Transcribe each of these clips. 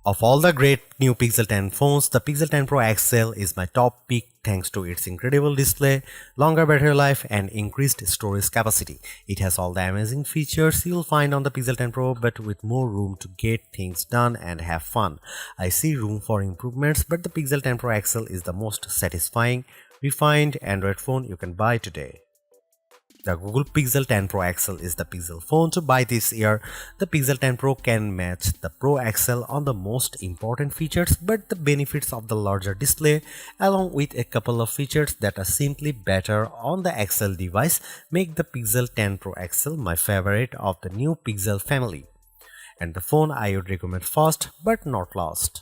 Of all the great new Pixel 10 phones, the Pixel 10 Pro XL is my top pick thanks to its incredible display, longer battery life, and increased storage capacity. It has all the amazing features you'll find on the Pixel 10 Pro, but with more room to get things done and have fun. I see room for improvements, but the Pixel 10 Pro XL is the most satisfying, refined Android phone you can buy today. The Google Pixel 10 Pro XL is the Pixel phone to buy this year. The Pixel 10 Pro can match the Pro XL on the most important features, but the benefits of the larger display, along with a couple of features that are simply better on the XL device, make the Pixel 10 Pro XL my favorite of the new Pixel family, and the phone I would recommend first but not last.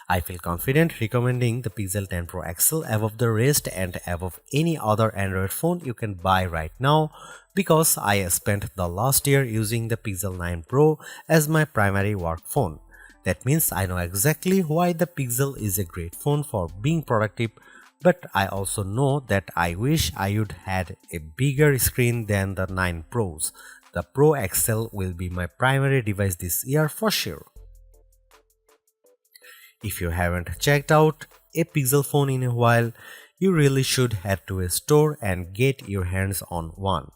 I feel confident recommending the Pixel 10 Pro XL above the rest and above any other Android phone you can buy right now because I spent the last year using the Pixel 9 Pro as my primary work phone. That means I know exactly why the Pixel is a great phone for being productive, but I also know that I wish I would had a bigger screen than the 9 Pros. The Pro XL will be my primary device this year for sure. If you haven't checked out a Pixel phone in a while, you really should head to a store and get your hands on one.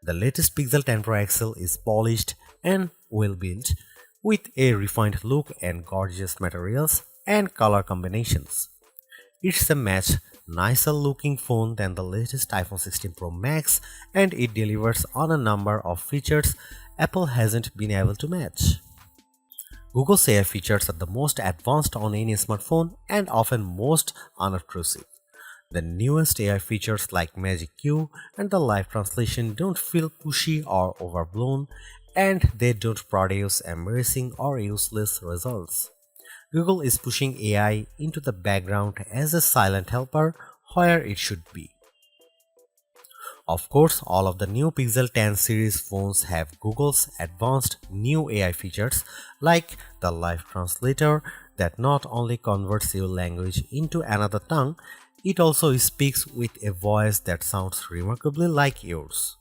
The latest Pixel 10 Pro XL is polished and well built with a refined look and gorgeous materials and color combinations. It's a much nicer looking phone than the latest iPhone 16 Pro Max, and it delivers on a number of features Apple hasn't been able to match. Google's AI features are the most advanced on any smartphone and often most unobtrusive. The newest AI features like Magic Q and the live translation don't feel pushy or overblown, and they don't produce embarrassing or useless results. Google is pushing AI into the background as a silent helper where it should be. Of course, all of the new Pixel 10 series phones have Google's advanced new AI features like the live translator that not only converts your language into another tongue, it also speaks with a voice that sounds remarkably like yours.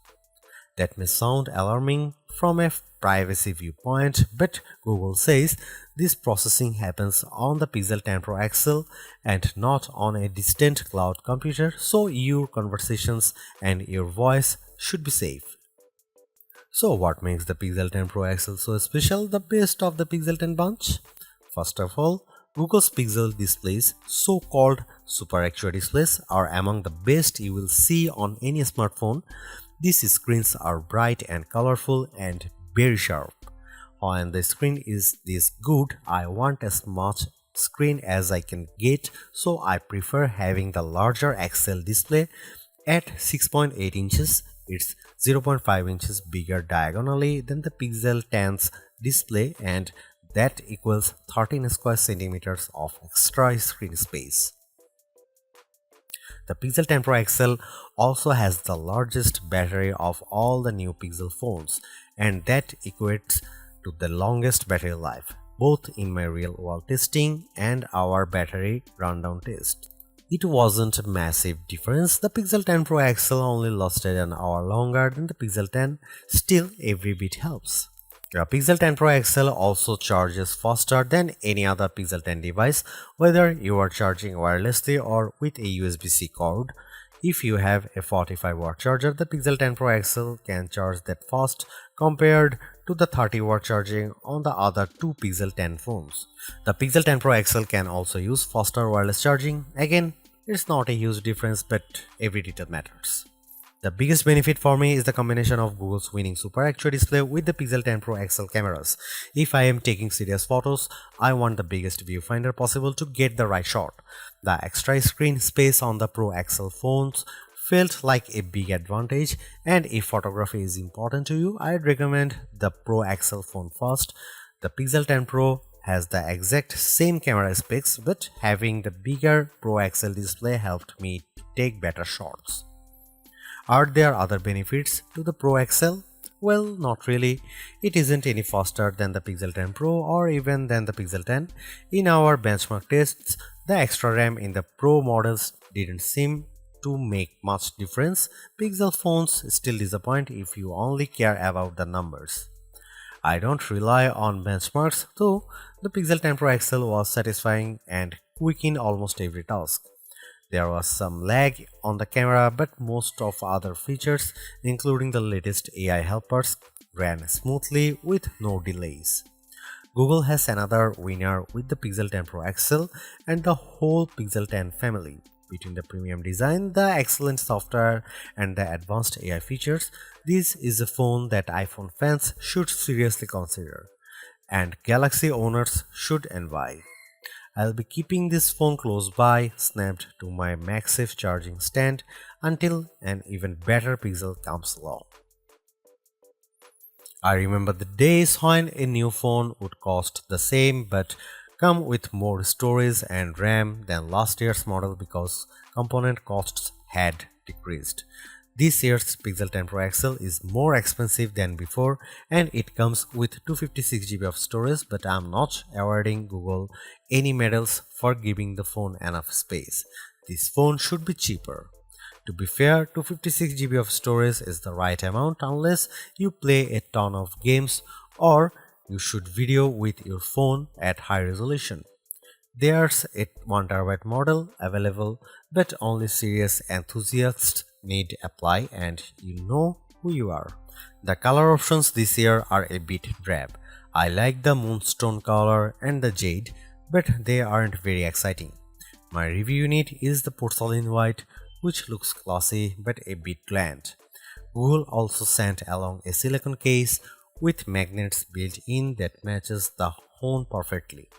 That may sound alarming from a privacy viewpoint, but Google says this processing happens on the Pixel 10 Pro XL and not on a distant cloud computer, so your conversations and your voice should be safe. So what makes the Pixel 10 Pro XL so special, the best of the Pixel 10 bunch? First of all, Google's Pixel displays, so-called Super Actua displays, are among the best you will see on any smartphone. These screens are bright and colorful and very sharp. When the screen is this good, I want as much screen as I can get, so I prefer having the larger XL display at 6.8 inches. It's 0.5 inches bigger diagonally than the Pixel 10's display, and that equals 13 square centimeters of extra screen space. The Pixel 10 Pro XL also has the largest battery of all the new Pixel phones, and that equates to the longest battery life, both in my real-world testing and our battery rundown test. It wasn't a massive difference. The Pixel 10 Pro XL only lasted an hour longer than the Pixel 10, still every bit helps. The Pixel 10 Pro XL also charges faster than any other Pixel 10 device, whether you are charging wirelessly or with a USB-C cord. If you have a 45-watt charger, the Pixel 10 Pro XL can charge that fast compared to the 30-watt charging on the other two Pixel 10 phones. The Pixel 10 Pro XL can also use faster wireless charging. Again, it's not a huge difference, but every detail matters. The biggest benefit for me is the combination of Google's winning Super Actua display with the Pixel 10 Pro XL cameras. If I am taking serious photos, I want the biggest viewfinder possible to get the right shot. The extra screen space on the Pro XL phones felt like a big advantage, and if photography is important to you, I'd recommend the Pro XL phone first. The Pixel 10 Pro has the exact same camera specs, but having the bigger Pro XL display helped me take better shots. Are there other benefits to the Pro XL? Well, not really. It isn't any faster than the Pixel 10 Pro or even than the Pixel 10. In our benchmark tests, the extra RAM in the Pro models didn't seem to make much difference. Pixel phones still disappoint if you only care about the numbers. I don't rely on benchmarks, though the Pixel 10 Pro XL was satisfying and quick in almost every task. There was some lag on the camera, but most of other features, including the latest AI helpers, ran smoothly with no delays. Google has another winner with the Pixel 10 Pro XL and the whole Pixel 10 family. Between the premium design, the excellent software, and the advanced AI features, this is a phone that iPhone fans should seriously consider, and Galaxy owners should envy. I'll be keeping this phone close by, snapped to my MagSafe charging stand until an even better Pixel comes along. I remember the days when a new phone would cost the same but come with more storage and RAM than last year's model because component costs had decreased. This year's Pixel 10 Pro XL is more expensive than before and it comes with 256 GB of storage, but I'm not awarding Google any medals for giving the phone enough space. This phone should be cheaper. To be fair, 256 GB of storage is the right amount unless you play a ton of games or you shoot video with your phone at high resolution. There's a 1TB model available, but only serious enthusiasts need apply, and you know who you are. The color options this year are a bit drab. I like the moonstone color and the jade, but they aren't very exciting. My review unit is the porcelain white, which looks classy but a bit bland. Google also sent along a silicone case with magnets built in that matches the phone perfectly.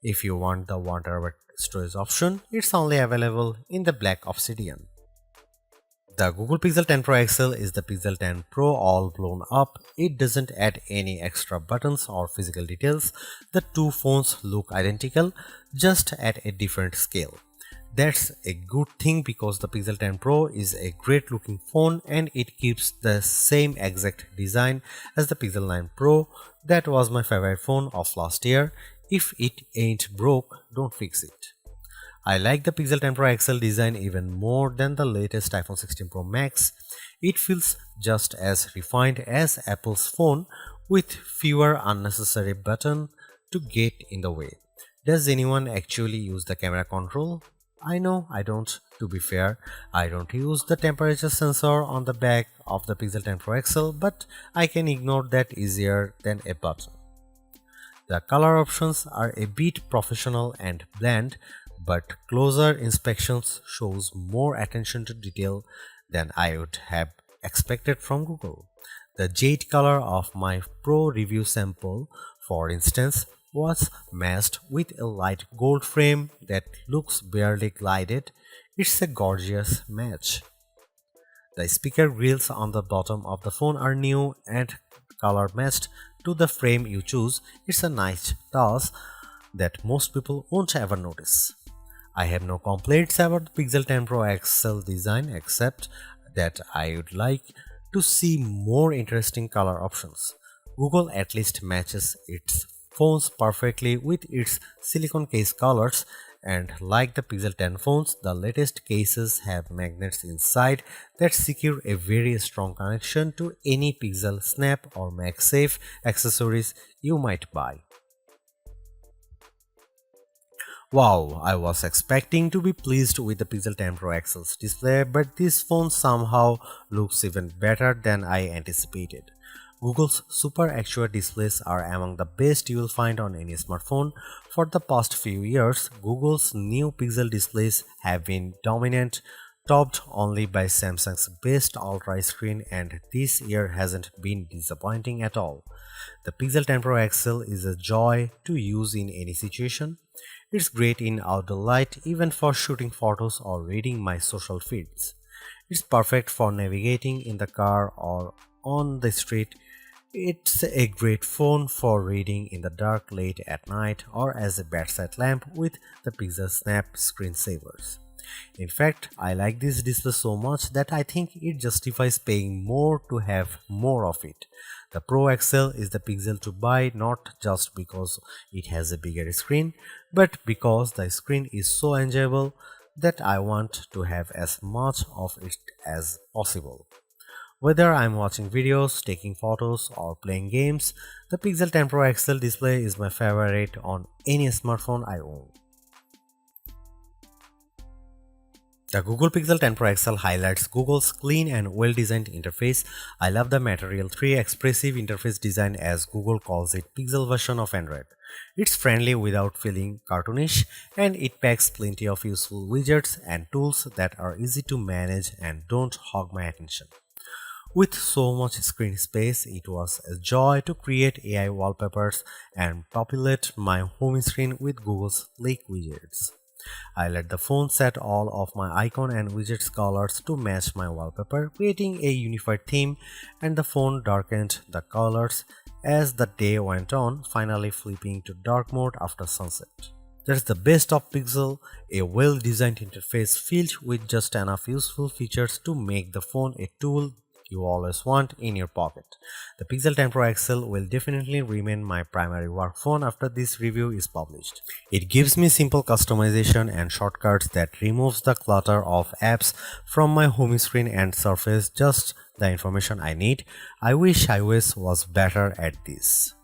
If you want the 1TB storage option, it's only available in the black obsidian. The Google Pixel 10 Pro XL is the Pixel 10 Pro all blown up. It doesn't add any extra buttons or physical details. The two phones look identical, just at a different scale. That's a good thing because the Pixel 10 Pro is a great looking phone and it keeps the same exact design as the Pixel 9 Pro. That was my favorite phone of last year. If it ain't broke, don't fix it. I like the Pixel 10 Pro XL design even more than the latest iPhone 16 Pro Max. It feels just as refined as Apple's phone with fewer unnecessary buttons to get in the way. Does anyone actually use the camera control? I know I don't. To be fair, I don't use the temperature sensor on the back of the Pixel 10 Pro XL, but I can ignore that easier than a button. The color options are a bit professional and bland, but closer inspections shows more attention to detail than I would have expected from Google. The jade color of my Pro review sample, for instance, was matched with a light gold frame that looks barely glided. It's a gorgeous match. The speaker grills on the bottom of the phone are new and color matched to the frame you choose. It's a nice touch that most people won't ever notice. I have no complaints about the Pixel 10 Pro XL design except that I would like to see more interesting color options. Google at least matches its phones perfectly with its silicone case colors, and like the Pixel 10 phones, the latest cases have magnets inside that secure a very strong connection to any Pixel Snap or MagSafe accessories you might buy. Wow, I was expecting to be pleased with the Pixel 10 Pro XL's display, but this phone somehow looks even better than I anticipated. Google's Super Actua displays are among the best you will find on any smartphone. For the past few years, Google's new Pixel displays have been dominant, topped only by Samsung's best Ultra screen, and this year hasn't been disappointing at all. The Pixel 10 Pro XL is a joy to use in any situation. It's great in outdoor light, even for shooting photos or reading my social feeds. It's perfect for navigating in the car or on the street. It's a great phone for reading in the dark late at night or as a bedside lamp with the Pixel Snap screensavers. In fact, I like this display so much that I think it justifies paying more to have more of it. The Pro XL is the Pixel to buy not just because it has a bigger screen, but because the screen is so enjoyable that I want to have as much of it as possible. Whether I'm watching videos, taking photos, or playing games, the Pixel 10 Pro XL display is my favorite on any smartphone I own. The Google Pixel 10 Pro XL highlights Google's clean and well-designed interface. I love the Material 3 expressive interface design, as Google calls it, Pixel version of Android. It's friendly without feeling cartoonish, and it packs plenty of useful widgets and tools that are easy to manage and don't hog my attention. With so much screen space, it was a joy to create AI wallpapers and populate my home screen with Google's sleek widgets. I let the phone set all of my icon and widgets colors to match my wallpaper, creating a unified theme, and the phone darkened the colors as the day went on, finally flipping to dark mode after sunset. That's the best of Pixel, a well-designed interface filled with just enough useful features to make the phone a tool you always want in your pocket. The Pixel 10 Pro XL will definitely remain my primary work phone after this review is published. It gives me simple customization and shortcuts that removes the clutter of apps from my home screen and surface just the information I need. I wish iOS was better at this.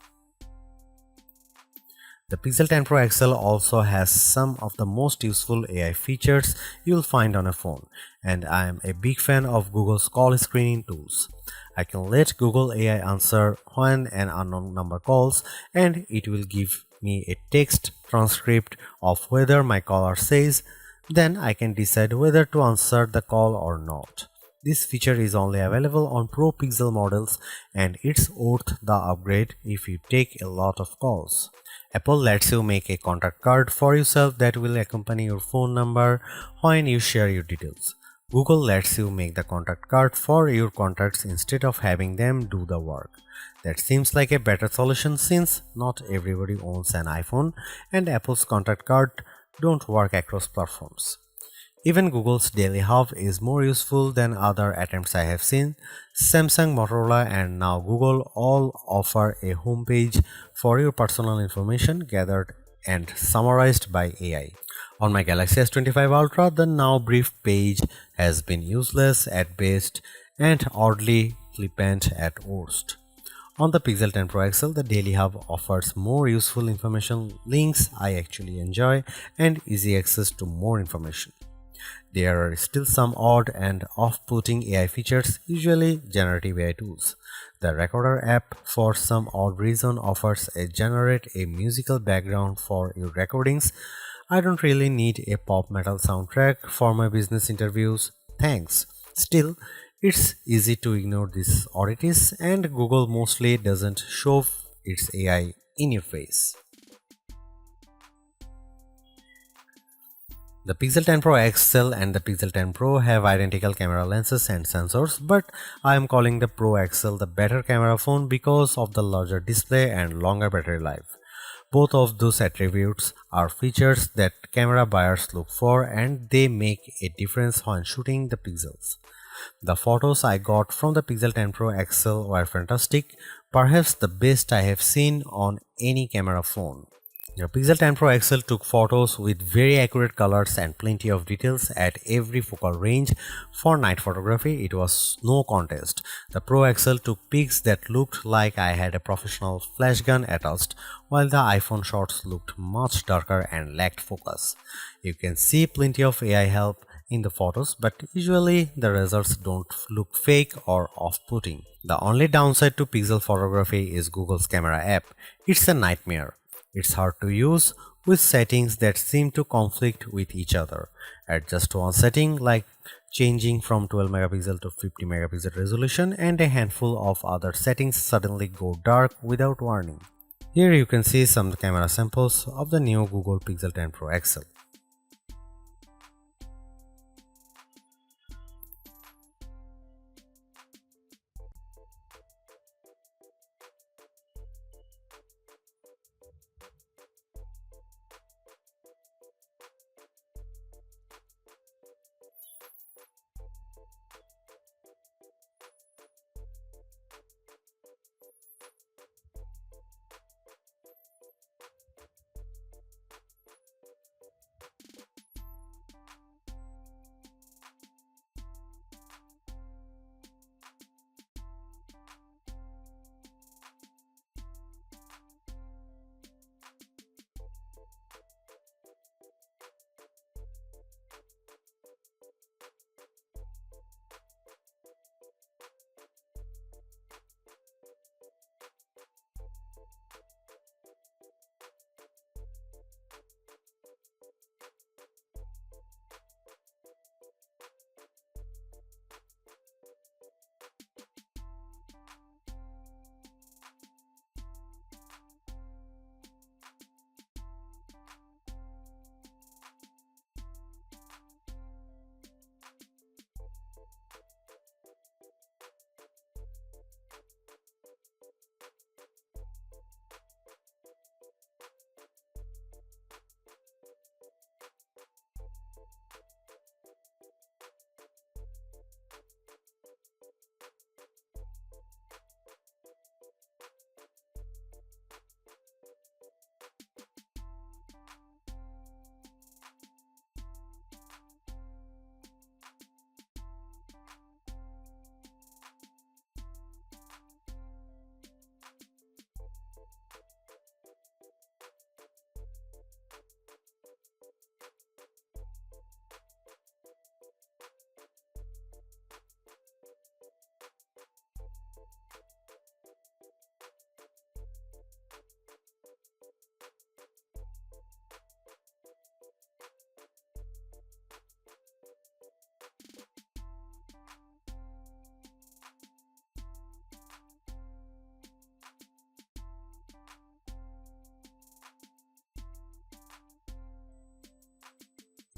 The Pixel 10 Pro XL also has some of the most useful AI features you'll find on a phone, and I am a big fan of Google's call screening tools. I can let Google AI answer when an unknown number calls, and it will give me a text transcript of whether my caller says, then I can decide whether to answer the call or not. This feature is only available on Pro Pixel models, and it's worth the upgrade if you take a lot of calls. Apple lets you make a contact card for yourself that will accompany your phone number when you share your details. Google lets you make the contact card for your contacts instead of having them do the work. That seems like a better solution since not everybody owns an iPhone and Apple's contact card don't work across platforms. Even Google's Daily Hub is more useful than other attempts I have seen. Samsung, Motorola, and now Google all offer a homepage for your personal information gathered and summarized by AI. On my Galaxy S25 Ultra, the Now Brief page has been useless at best and oddly flippant at worst. On the Pixel 10 Pro XL, the Daily Hub offers more useful information, links I actually enjoy, and easy access to more information. There are still some odd and off-putting AI features, usually generative AI tools. The Recorder app, for some odd reason, offers a generate a musical background for your recordings. I don't really need a pop metal soundtrack for my business interviews. Thanks. Still, it's easy to ignore these oddities, and Google mostly doesn't shove its AI in your face. The Pixel 10 Pro XL and the Pixel 10 Pro have identical camera lenses and sensors, but I am calling the Pro XL the better camera phone because of the larger display and longer battery life. Both of those attributes are features that camera buyers look for, and they make a difference when shooting the pixels. The photos I got from the Pixel 10 Pro XL were fantastic, perhaps the best I have seen on any camera phone. The Pixel 10 Pro XL took photos with very accurate colors and plenty of details at every focal range. For night photography, it was no contest. The Pro XL took pics that looked like I had a professional flash gun attached, while the iPhone shots looked much darker and lacked focus. You can see plenty of AI help in the photos, but usually the results don't look fake or off-putting. The only downside to Pixel photography is Google's camera app. It's a nightmare. It's hard to use with settings that seem to conflict with each other. At just one setting, like changing from 12 megapixel to 50 megapixel resolution, and a handful of other settings suddenly go dark without warning. Here you can see some camera samples of the new Google Pixel 10 Pro XL.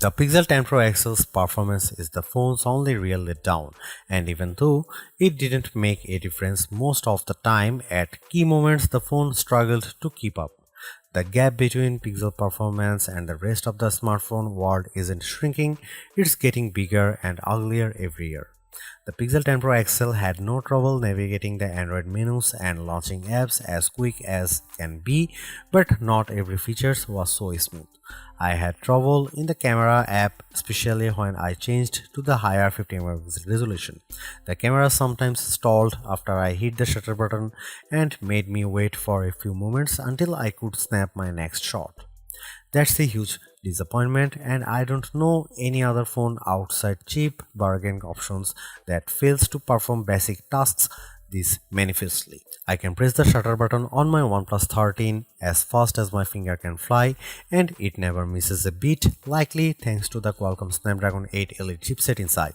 The Pixel 10 Pro XL's performance is the phone's only real letdown, and even though it didn't make a difference most of the time, at key moments the phone struggled to keep up. The gap between Pixel performance and the rest of the smartphone world isn't shrinking, it's getting bigger and uglier every year. The Pixel 10 Pro XL had no trouble navigating the Android menus and launching apps as quick as can be, but not every feature was so smooth. I had trouble in the camera app, especially when I changed to the higher 50 megapixel resolution. The camera sometimes stalled after I hit the shutter button and made me wait for a few moments until I could snap my next shot. That's a huge disappointment, and I don't know any other phone outside cheap bargain options that fails to perform basic tasks this manifestly. I can press the shutter button on my OnePlus 13 as fast as my finger can fly, and it never misses a beat, likely thanks to the Qualcomm Snapdragon 8 Elite chipset inside.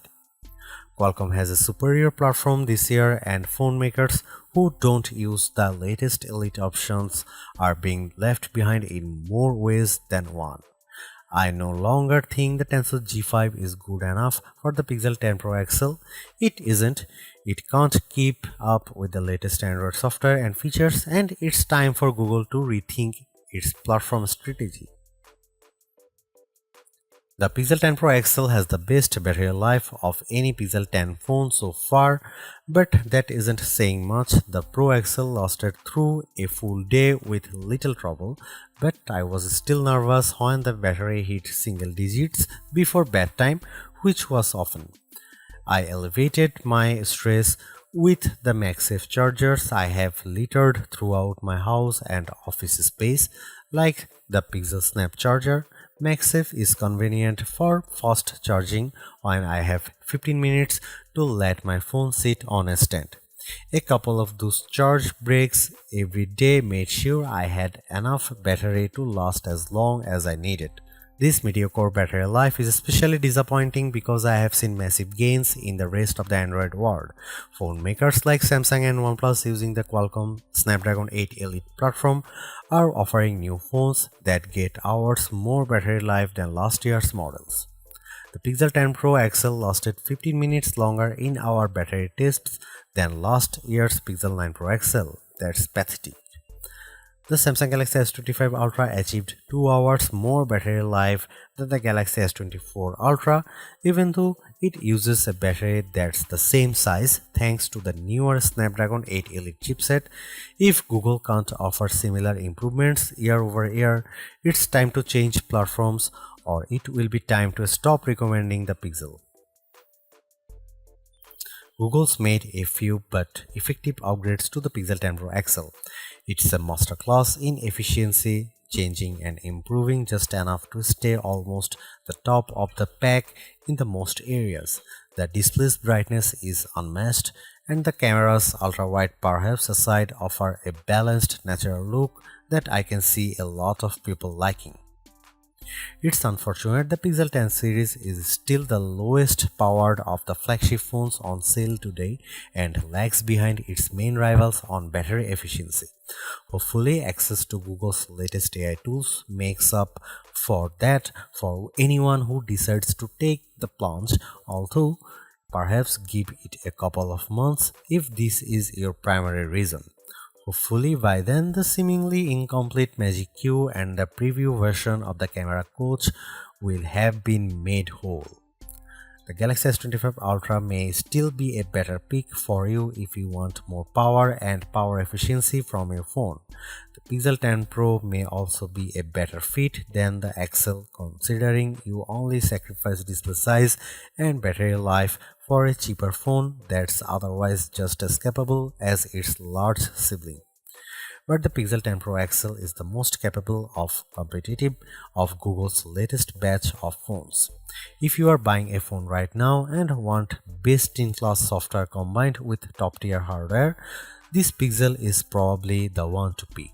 Qualcomm has a superior platform this year, and phone makers who don't use the latest Elite options are being left behind in more ways than one. I no longer think the Tensor G5 is good enough for the Pixel 10 Pro XL. It isn't. It can't keep up with the latest Android software and features, and it's time for Google to rethink its platform strategy. The Pixel 10 Pro XL has the best battery life of any Pixel 10 phone so far, but that isn't saying much. The Pro XL lasted through a full day with little trouble, but I was still nervous when the battery hit single digits before bedtime, which was often. I elevated my stress with the MagSafe chargers I have littered throughout my house and office space, like the Pixel Snap charger. MagSafe is convenient for fast charging when I have 15 minutes to let my phone sit on a stand. A couple of those charge breaks every day made sure I had enough battery to last as long as I needed. This mediocre battery life is especially disappointing because I have seen massive gains in the rest of the Android world. Phone makers like Samsung and OnePlus using the Qualcomm Snapdragon 8 Elite platform are offering new phones that get hours more battery life than last year's models. The Pixel 10 Pro XL lasted 15 minutes longer in our battery tests than last year's Pixel 9 Pro XL. That's pathetic. The Samsung Galaxy S25 Ultra achieved 2 hours more battery life than the Galaxy S24 Ultra, even though it uses a battery that's the same size thanks to the newer Snapdragon 8 Elite chipset. If Google can't offer similar improvements year over year, it's time to change platforms, or it will be time to stop recommending the Pixel. Google's made a few but effective upgrades to the Pixel 10 Pro XL. It's a masterclass in efficiency, changing and improving just enough to stay almost the top of the pack in the most areas. The display's brightness is unmatched, and the camera's ultra-wide perhaps aside offer a balanced, natural look that I can see a lot of people liking. It's unfortunate the Pixel 10 series is still the lowest powered of the flagship phones on sale today and lags behind its main rivals on battery efficiency. Hopefully, access to Google's latest AI tools makes up for that for anyone who decides to take the plunge, although perhaps give it a couple of months if this is your primary reason. Hopefully by then the seemingly incomplete Magic Q and the preview version of the camera coach will have been made whole. The Galaxy S25 Ultra may still be a better pick for you if you want more power and power efficiency from your phone. The Pixel 10 Pro may also be a better fit than the XL, considering you only sacrifice display size and battery life for a cheaper phone that's otherwise just as capable as its large sibling. But the Pixel 10 Pro XL is the most capable of competitive of Google's latest batch of phones. If you are buying a phone right now and want best-in-class software combined with top-tier hardware, this Pixel is probably the one to pick.